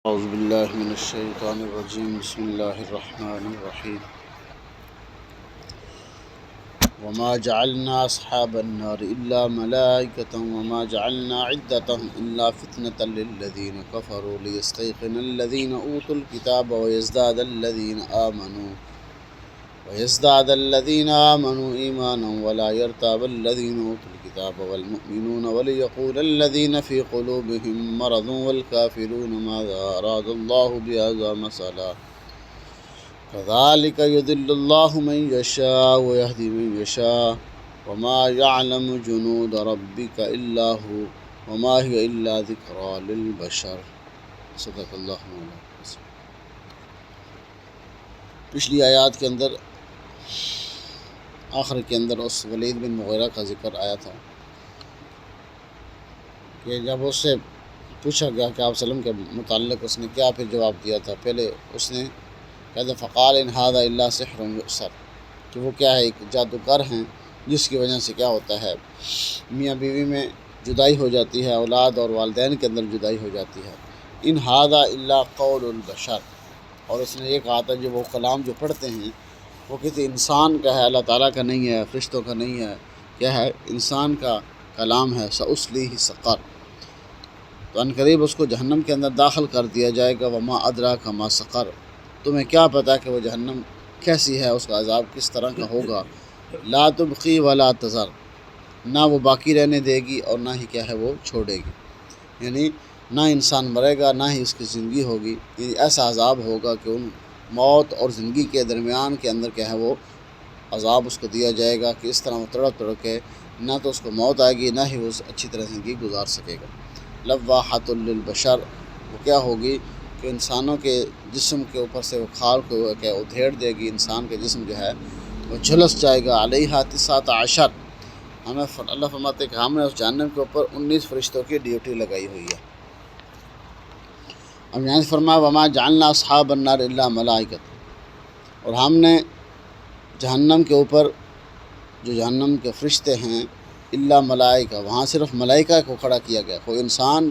اعوذ باللہ من الشیطان الرجیم بسم اللہ الرحمن الرحیم وما جعلنا اصحاب النار الا ملائکۃ وما جعلنا عدتهم الا فتنة للذین کفروا لیستیقن الذین اوتوا الکتاب ويزداد الذين آمنوا إيمانا ولا يرتاب الذين أوتوا الكتاب والمؤمنون وليقول الذين في قلوبهم مرض والكافرون ماذا أراد الله بهذا مثلا كذلك يضل الله من يشاء ويهدي من يشاء وما يعلم جنود ربك إلا هو وما هي إلا ذكرى للبشر صدق اللہ مولانا۔ پچھلی آیات کے اندر آخر کے اندر اس ولید بن مغیرہ کا ذکر آیا تھا کہ جب اس سے پوچھا گیا کہ آپ وسلم کے متعلق اس نے کیا پھر جواب دیا تھا۔ پہلے اس نے کہا فقال ان ھذا الا سحر یؤثر، کہ وہ کیا ہے، ایک جادوگر ہیں جس کی وجہ سے کیا ہوتا ہے، میاں بیوی میں جدائی ہو جاتی ہے، اولاد اور والدین کے اندر جدائی ہو جاتی ہے۔ ان ھذا الا قول البشر، اور اس نے یہ کہا تھا جو وہ کلام جو پڑھتے ہیں وہ کسی انسان کا ہے، اللہ تعالیٰ کا نہیں ہے، فرشتوں کا نہیں ہے، کیا ہے، انسان کا کلام ہے۔ سأصلیہ سقر، تو ان قریب اس کو جہنم کے اندر داخل کر دیا جائے گا۔ وما ادراک ما سقر، تمہیں کیا پتہ کہ وہ جہنم کیسی ہے، اس کا عذاب کس طرح کا ہوگا۔ لا تبقی ولا تذر، نہ وہ باقی رہنے دے گی اور نہ ہی کیا ہے وہ چھوڑے گی، یعنی نہ انسان مرے گا نہ ہی اس کی زندگی ہوگی، یعنی ایسا عذاب ہوگا کہ ان موت اور زندگی کے درمیان کے اندر کیا ہے وہ عذاب اس کو دیا جائے گا کہ اس طرح وہ تڑپ کے نہ تو اس کو موت آئے گی نہ ہی وہ اچھی طرح زندگی گزار سکے گا۔ لواحۃ للبشر، وہ کیا ہوگی کہ انسانوں کے جسم کے اوپر سے وہ کھال کو کہ ادھیڑ دے گی، انسان کے جسم جو ہے وہ جھلس جائے گا۔ علیہا 19، ہمیں اللہ فرماتے کہ ہم نے اس جہنم کے اوپر 19 فرشتوں کی ڈیوٹی لگائی ہوئی ہے۔ اب یہاں سے فرمایا وما جعلنا اصحاب النار الا ملائکۃ، اور ہم نے جہنم کے اوپر جو جہنم کے فرشتے ہیں الا ملائکہ، وہاں صرف ملائکہ کو کھڑا کیا گیا، کوئی انسان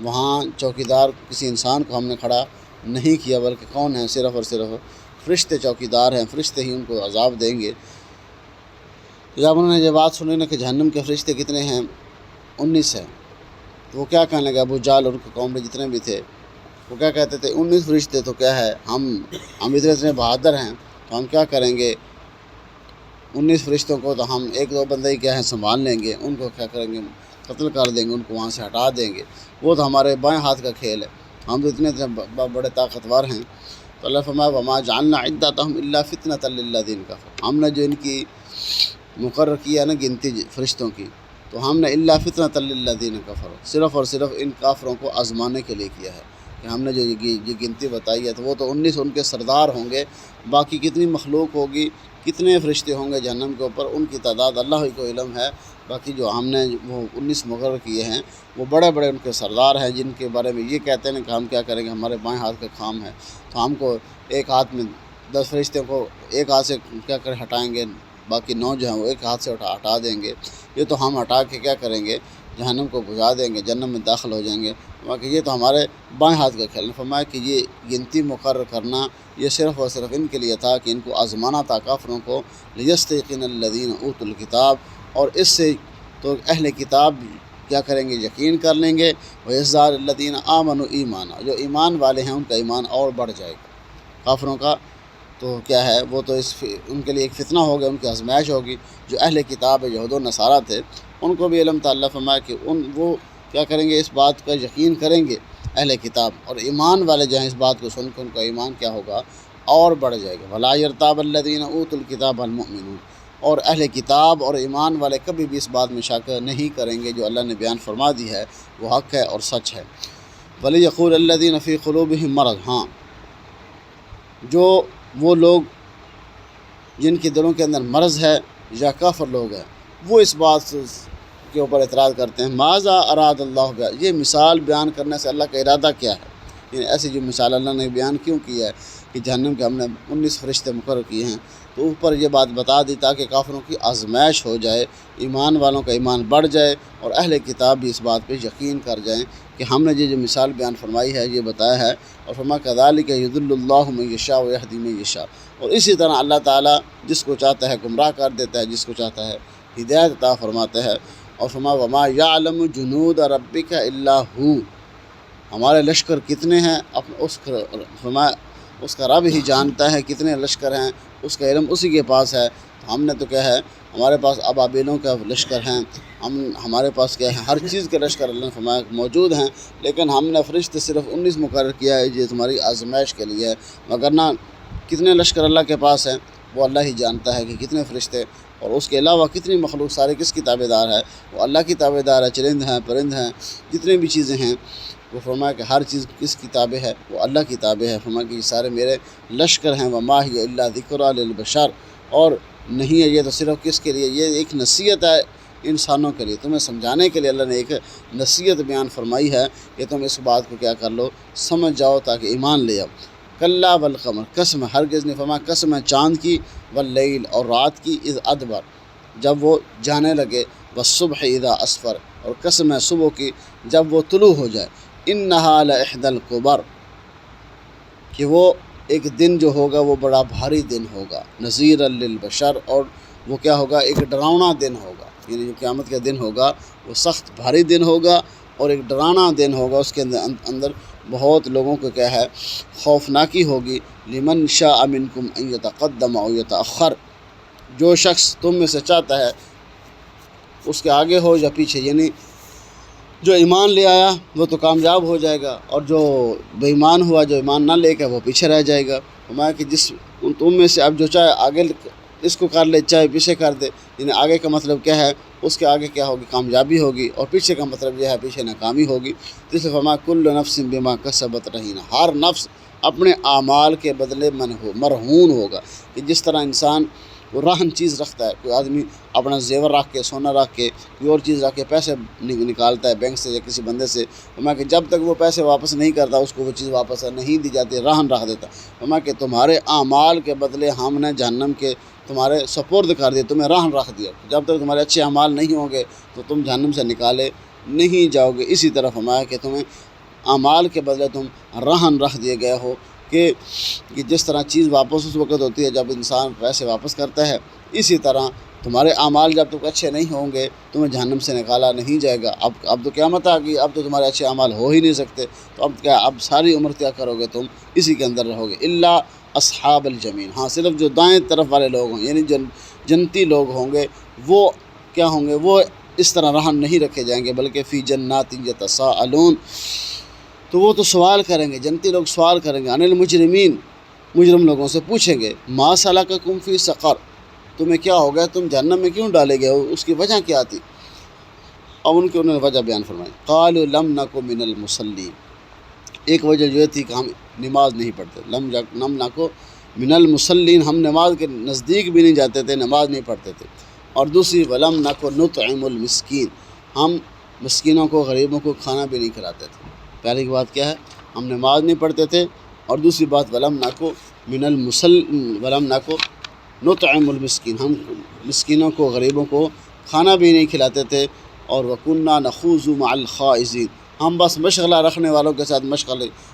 وہاں چوکیدار کسی انسان کو ہم نے کھڑا نہیں کیا، بلکہ کون ہیں، صرف اور صرف فرشتے چوکیدار ہیں، فرشتے ہی ان کو عذاب دیں گے۔ تو جب انہوں نے یہ بات سنی نا کہ جہنم کے فرشتے کتنے ہیں، 19 ہیں، تو وہ کیا کہنے لگے، ابو جہل اور ان کے قوم میں جتنے بھی تھے وہ کیا کہتے تھے، 19 فرشتے تو کیا ہے، ہم اتنے بہادر ہیں تو ہم کیا کریں گے، 19 فرشتوں کو تو ہم ایک دو بندے ہی کیا ہیں سنبھال لیں گے، ان کو کیا کریں گے، قتل کر دیں گے، ان کو وہاں سے ہٹا دیں گے، وہ تو ہمارے بائیں ہاتھ کا کھیل ہے، ہم تو اتنے بڑے طاقتور ہیں۔ تو اللہ فرمایا وما جعلنا عدتهم الا فتنة للذین کفروا، ہم نے جو ان کی مقرر کیا نا گنتی فرشتوں کی، تو ہم نے الا فتنة للذین کفروا، صرف اور صرف ان کافروں کو آزمانے کے لیے کیا ہے، کہ ہم نے جو یہ گنتی بتائی ہے تو وہ تو 19 ان کے سردار ہوں گے، باقی کتنی مخلوق ہوگی، کتنے فرشتے ہوں گے جہنم کے اوپر، ان کی تعداد اللہ ہی کو علم ہے، باقی جو ہم نے وہ 19 مقرر کیے ہیں وہ بڑے بڑے ان کے سردار ہیں، جن کے بارے میں یہ کہتے ہیں کہ ہم کیا کریں گے، ہمارے بائیں ہاتھ کا کام ہے، تو ہم کو ایک ہاتھ میں 10 فرشتوں کو ایک ہاتھ سے کیا کر ہٹائیں گے، باقی 9 جو ہیں وہ ایک ہاتھ سے ہٹا دیں گے، یہ تو ہم ہٹا کے کیا کریں گے، جہنم کو بجھا دیں گے، جنت میں داخل ہو جائیں گے، باقی یہ تو ہمارے بائیں ہاتھ کا کھیل۔ فرمایا کہ یہ گنتی مقرر کرنا یہ صرف اور صرف ان کے لیے تھا کہ ان کو آزمانا تھا کافروں کو، لیستیقن الذین اوتوا الکتاب، اور اس سے تو اہل کتاب کیا کریں گے، یقین کر لیں گے، ویزداد الذین آمنوا ایمانا، جو ایمان والے ہیں ان کا ایمان اور بڑھ جائے گا۔ کافروں کا تو کیا ہے وہ تو ان کے لیے ایک فتنہ ہوگا، ان کی آزمائش ہوگی۔ جو اہل کتاب یہود و نصارہ تھے ان کو بھی علم تھا، اللہ فرمایا کہ وہ کیا کریں گے، اس بات کا یقین کریں گے اہل کتاب، اور ایمان والے جو ہیں اس بات کو سن کے ان کا ایمان کیا ہوگا، اور بڑھ جائے گا۔ ولا یرتاب الذین اوتوا الکتاب والمؤمنون، اور اہل کتاب اور ایمان والے کبھی بھی اس بات میں شک نہیں کریں گے، جو اللہ نے بیان فرما دی ہے وہ حق ہے اور سچ ہے۔ ولیقول الذین فی قلوبہم مرض، ہاں جو وہ لوگ جن کے دلوں کے اندر مرض ہے یا کافر لوگ ہیں، وہ اس بات کے اوپر اعتراض کرتے ہیں ماذا اراد اللہ بہا، یہ مثال بیان کرنے سے اللہ کا ارادہ کیا ہے، یعنی ایسی جو مثال اللہ نے بیان کیوں کی ہے کہ جہنم کے ہم نے 19 فرشتے مقرر کیے ہیں، تو اوپر یہ بات بتا دی تاکہ کافروں کی آزمائش ہو جائے، ایمان والوں کا ایمان بڑھ جائے، اور اہل کتاب بھی اس بات پہ یقین کر جائیں کہ کہ ہم نے یہ جو مثال بیان فرمائی ہے یہ بتایا ہے، اور فرما کذالک یضل اللہ من یشاء ویہدی من یشاء، اور اسی طرح اللہ تعالیٰ جس کو چاہتا ہے گمراہ کر دیتا ہے، جس کو چاہتا ہے ہدایت عطا فرماتا ہے۔ اور فرما وما یعلم جنود ربک الا ہو، ہمارے لشکر کتنے ہیں فرما اس کا رب ہی جانتا ہے کتنے لشکر ہیں، اس کا علم اسی کے پاس ہے۔ ہم نے تو کیا ہے، ہمارے پاس ابابیلوں کا لشکر ہیں، ہمارے پاس کیا ہے، ہر چیز کے لشکر اللہ نے فرمایا موجود ہیں، لیکن ہم نے فرشتے صرف 19 مقرر کیا ہے، یہ تمہاری آزمائش کے لیے ہے، مگر نہ کتنے لشکر اللہ کے پاس ہیں وہ اللہ ہی جانتا ہے کہ کتنے فرشتے، اور اس کے علاوہ کتنی مخلوق سارے کس کی تابع دار ہے، وہ اللہ کی تابع دار ہے، چرند ہیں، پرند ہیں، جتنے بھی چیزیں ہیں، وہ فرمایا کہ ہر چیز کس کی تابع ہے، وہ اللہ کی تابع ہے۔ فرمایا کہ یہ سارے میرے لشکر ہیں، وما ہی الا ذکری للبشر، اور نہیں ہے یہ تو صرف کس کے لیے، یہ ایک نصیحت ہے انسانوں کے لیے، تمہیں سمجھانے کے لیے اللہ نے ایک نصیحت بیان فرمائی ہے کہ تم اس بات کو کیا کر لو، سمجھ جاؤ تاکہ ایمان لے آؤ۔ کلا والقمر، قسم ہرگز نہیں، فرمایا قسم ہے چاند کی، واللیل اور رات کی، اذ ادبر جب وہ جانے لگے، والصبح اذا اسفر اور قسم ہے صبح کی جب وہ طلوع ہو جائے، انہا لإحدی الکبر کہ وہ ایک دن جو ہوگا وہ بڑا بھاری دن ہوگا، نذیرا للبشر اور وہ کیا ہوگا، ایک ڈراؤنا دن ہوگا، یعنی جو قیامت کا دن ہوگا وہ سخت بھاری دن ہوگا اور ایک ڈرانا دن ہوگا، اس کے اندر بہت لوگوں کو کیا ہے خوفناکی ہوگی۔ لمن شاء منکم ان یتقدم او یتأخر، جو شخص تم میں سے چاہتا ہے اس کے آگے ہو یا پیچھے، یعنی جو ایمان لے آیا وہ تو کامیاب ہو جائے گا، اور جو بے ایمان ہوا، جو ایمان نہ لے کے وہ پیچھے رہ جائے گا۔ فرمایا کہ جس تم میں سے اب جو چاہے آگے اس کو کر لے، چاہے پیچھے کر دے، یعنی آگے کا مطلب کیا ہے، اس کے آگے کیا ہوگی، کامیابی ہوگی، اور پیچھے کا مطلب یہ ہے پیچھے ناکامی ہوگی۔ جس سے فرمایا کل نفس بما کسبت رہینہ، ہر نفس اپنے اعمال کے بدلے مرہون ہوگا، کہ جس طرح انسان وہ رہن چیز رکھتا ہے، کوئی آدمی اپنا زیور رکھ کے، سونا رکھ کے، کوئی اور چیز رکھ کے پیسے نکالتا ہے بینک سے یا کسی بندے سے، فرمایا کہ جب تک وہ پیسے واپس نہیں کرتا اس کو وہ چیز واپس نہیں دی جاتی، رہن رکھ دیتا۔ فرمایا کہ تمہارے اعمال کے بدلے ہم نے جہنم کے تمہارے سپرد کر دیا، تمہیں رہن رکھ دیا، جب تک تمہارے اچھے اعمال نہیں ہوں گے تو تم جہنم سے نکالے نہیں جاؤ گے۔ اسی طرح فرمایا کہ تمہیں اعمال کے بدلے تم رہن رکھ دیے گئے ہو، کہ جس طرح چیز واپس اس وقت ہوتی ہے جب انسان پیسے واپس کرتا ہے، اسی طرح تمہارے اعمال جب تک اچھے نہیں ہوں گے تمہیں جہنم سے نکالا نہیں جائے گا۔ اب تو قیامت آ گئی، اب تو تمہارے اچھے اعمال ہو ہی نہیں سکتے، تو اب کیا، اب ساری عمر کیا کرو گے، تم اسی کے اندر رہو گے۔ الا اصحاب الجمین، ہاں صرف جو دائیں طرف والے لوگ ہوں، یعنی جنتی لوگ ہوں گے، وہ کیا ہوں گے، وہ اس طرح رہن نہیں رکھے جائیں گے، بلکہ فی جنات یتساءلون، تو وہ تو سوال کریں گے، جنتی لوگ سوال کریں گے، عن المجرمین، مجرم لوگوں سے پوچھیں گے، ما سلککم فی سقر، تمہیں کیا ہو گیا، تم جہنم میں کیوں ڈالے گئے ہو، اس کی وجہ کیا تھی؟ اب انہوں نے وجہ بیان فرمائی، قالوا لم نک من المصلین، ایک وجہ یہ تھی کہ ہم نماز نہیں پڑھتے، لم نک من المصلین، ہم نماز کے نزدیک بھی نہیں جاتے تھے، نماز نہیں پڑھتے تھے، اور دوسری ولم نک نطعم المسکین، ہم مسکینوں کو، غریبوں کو کھانا بھی نہیں کھلاتے تھے۔ پہلی بات کیا ہے، ہم نماز نہیں پڑھتے تھے، اور دوسری بات ولم نک نطعم المسکین، ہم مسکینوں کو، غریبوں کو کھانا بھی نہیں کھلاتے تھے، اور وکنا نخوض مع الخائضین، ہم بس مشغلہ رکھنے والوں کے ساتھ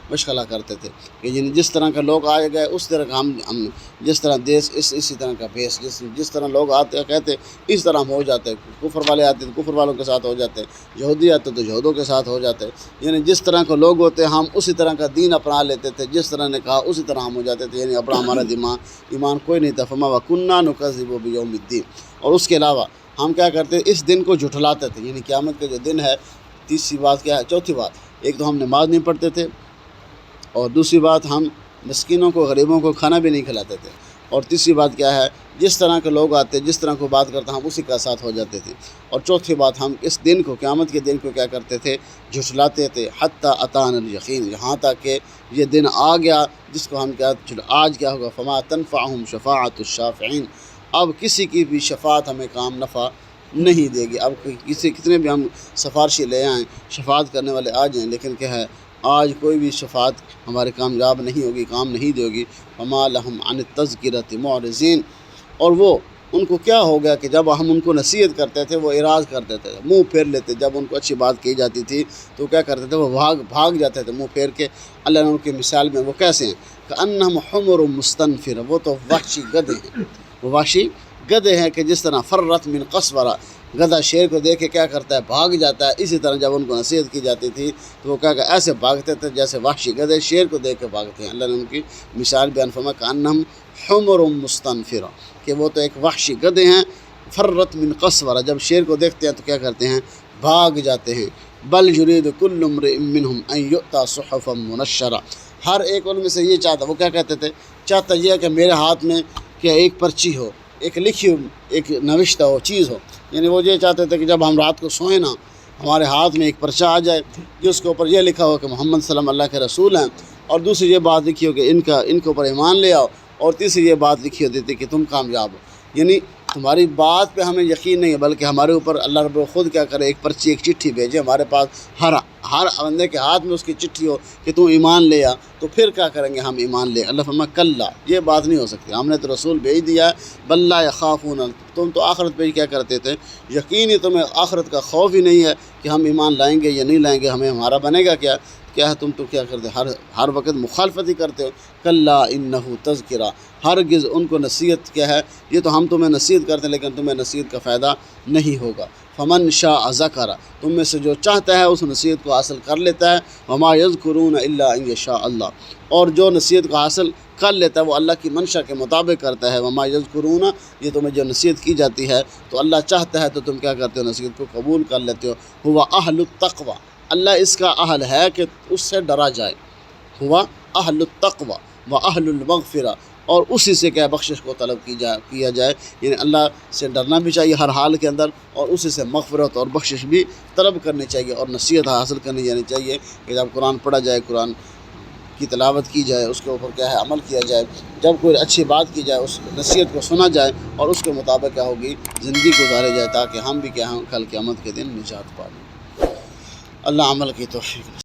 مشغلہ کرتے تھے، کہ جس طرح کا لوگ آئے گئے اس طرح کا ہم جس طرح دیس اسی طرح کا بھیس، جس طرح لوگ آتے کہتے اس طرح ہم ہو جاتے، کفر والے آتے تو کفر والوں کے ساتھ ہو جاتے، یہودی آتے تو یہودوں کے ساتھ ہو جاتے، یعنی جس طرح کے لوگ ہوتے ہم اسی طرح کا دین اپنا لیتے تھے، جس طرح نے کہا اسی طرح ہم ہو جاتے تھے، یعنی اپنا ہمارا ایمان کوئی نہیں تھا۔ فما وکنا نکذب بیوم الدین، اور اس کے علاوہ ہم کیا کرتے، اس دن کو جھٹلاتے تھے، یعنی قیامت کا جو دن ہے۔ تیسری بات کیا ہے، چوتھی بات، ایک تو ہم نماز نہیں پڑھتے تھے، اور دوسری بات ہم مسکینوں کو، غریبوں کو کھانا بھی نہیں کھلاتے تھے، اور تیسری بات کیا ہے، جس طرح کے لوگ آتے، جس طرح کو بات کرتے ہم اسی کا ساتھ ہو جاتے تھے، اور چوتھی بات ہم اس دن کو، قیامت کے دن کو کیا کرتے تھے، جھٹلاتے تھے، حتی اتانا الیقین، یہاں تک کہ یہ دن آ گیا جس کو ہم کیا، آج کیا ہوگا، فما تنفعہم شفاعت الشافعین، اب کسی کی بھی شفاعت ہمیں کام نفع نہیں دے گی۔ اب کتنے بھی ہم سفارشی لے آئیں، شفاعت کرنے والے آ جائیں، لیکن کیا ہے، آج کوئی بھی شفاعت ہمارے کامیاب نہیں ہوگی، کام نہیں دے گی۔ وما لہم عن التذکرۃ معرضین، اور وہ ان کو کیا ہو گیا کہ جب ہم ان کو نصیحت کرتے تھے وہ اعراض کر دیتے تھے، منہ پھیر لیتے، جب ان کو اچھی بات کی جاتی تھی تو کیا کرتے تھے، وہ بھاگ جاتے تھے منہ پھیر کے۔ اللہ نے ان کی مثال میں وہ کیسے ہیں کہ حمر مستنفر، وہ تو وحشی گدھے ہیں، وہ وحشی گدھے ہیں کہ جس طرح فرت من قسورہ، گدھا شیر کو دیکھ کے کیا کرتا ہے، بھاگ جاتا ہے، اسی طرح جب ان کو نصیحت کی جاتی تھی تو وہ کیا کہ ایسے بھاگتے تھے جیسے وحشی گدھے شیر کو دیکھ کے بھاگتے ہیں۔ اللہ نے ان کی مثال بیان فرمایا کہ حمر مستنفرہ، کہ وہ تو ایک وحشی گدھے ہیں، فرت من قسورہ، جب شیر کو دیکھتے ہیں تو کیا کرتے ہیں، بھاگ جاتے ہیں۔ بل یرید کل امرئ منہم ان یؤتی صحفا منشرہ، ہر ایک ان میں سے یہ چاہتا، وہ کیا کہتے تھے، چاہتا یہ ہے کہ میرے ہاتھ میں کہ ایک پرچی ہو، ایک لکھی ہو، ایک نوشتہ ہو، چیز ہو، یعنی وہ یہ چاہتے تھے کہ جب ہم رات کو سوئیں نا، ہمارے ہاتھ میں ایک پرچہ آ جائے جس کے اوپر یہ لکھا ہو کہ محمد صلی اللہ علیہ وسلم اللہ کے رسول ہیں، اور دوسری یہ بات لکھی ہو کہ ان کے اوپر ایمان لے آؤ، اور تیسری یہ بات لکھی ہوتی تھی کہ تم کامیاب ہو۔ یعنی تمہاری بات پہ ہمیں یقین نہیں ہے، بلکہ ہمارے اوپر اللہ رب خود کیا کرے، ایک پرچی، ایک چٹھی بھیجے ہمارے پاس، ہر بندے کے ہاتھ میں اس کی چٹھی ہو کہ تم ایمان لے آ، تو پھر کیا کریں گے، ہم ایمان لے۔ اللہ فرمایا کلا، یہ بات نہیں ہو سکتی، ہم نے تو رسول بھیج دیا ہے، بل لا یخافون، تم تو آخرت پہ ہی کیا کرتے تھے، یقین ہی تمہیں آخرت کا خوف ہی نہیں ہے کہ ہم ایمان لائیں گے یا نہیں لائیں گے، ہمیں ہمارا بنے گا کیا ہے، تم تو کیا کرتے، ہر وقت مخالفت ہی کرتے ہو۔ کلا انہ تذکرہ، ہرگز ان کو نصیحت کیا ہے، یہ تو ہم تمہیں نصیحت کرتے ہیں لیکن تمہیں نصیحت کا فائدہ نہیں ہوگا۔ فمن شاء ذکر، تم میں سے جو چاہتا ہے اس نصیحت کو حاصل کر لیتا ہے، وما یذکرون الا ان یشاء اللہ، اور جو نصیحت کو حاصل کر لیتا ہے وہ اللہ کی منشا کے مطابق کرتا ہے۔ وما یذکرون، یہ تمہیں جو نصیحت کی جاتی ہے تو اللہ چاہتا ہے تو تم کیا کرتے ہو، نصیحت کو قبول کر لیتے ہو۔ ہوا اہل التقوی، اللہ اس کا اہل ہے کہ اس سے ڈرا جائے، ہوا اہل التقوی و اہل المغفرہ، اور اسی سے کیا بخشش کو طلب کیا جائے، یعنی اللہ سے ڈرنا بھی چاہیے ہر حال کے اندر، اور اسی سے مغفرت اور بخشش بھی طلب کرنی چاہیے، اور نصیحت حاصل کرنی جانی چاہیے کہ جب قرآن پڑھا جائے، قرآن کی تلاوت کی جائے، اس کے اوپر کیا ہے عمل کیا جائے، جب کوئی اچھی بات کی جائے اس نصیحت کو سنا جائے اور اس کے مطابق کیا ہوگی زندگی گزارے جائے، تاکہ ہم بھی کیا ہوں کل قیامت کے دن نجات پا لیں۔ اللہ عمل کی توفیق۔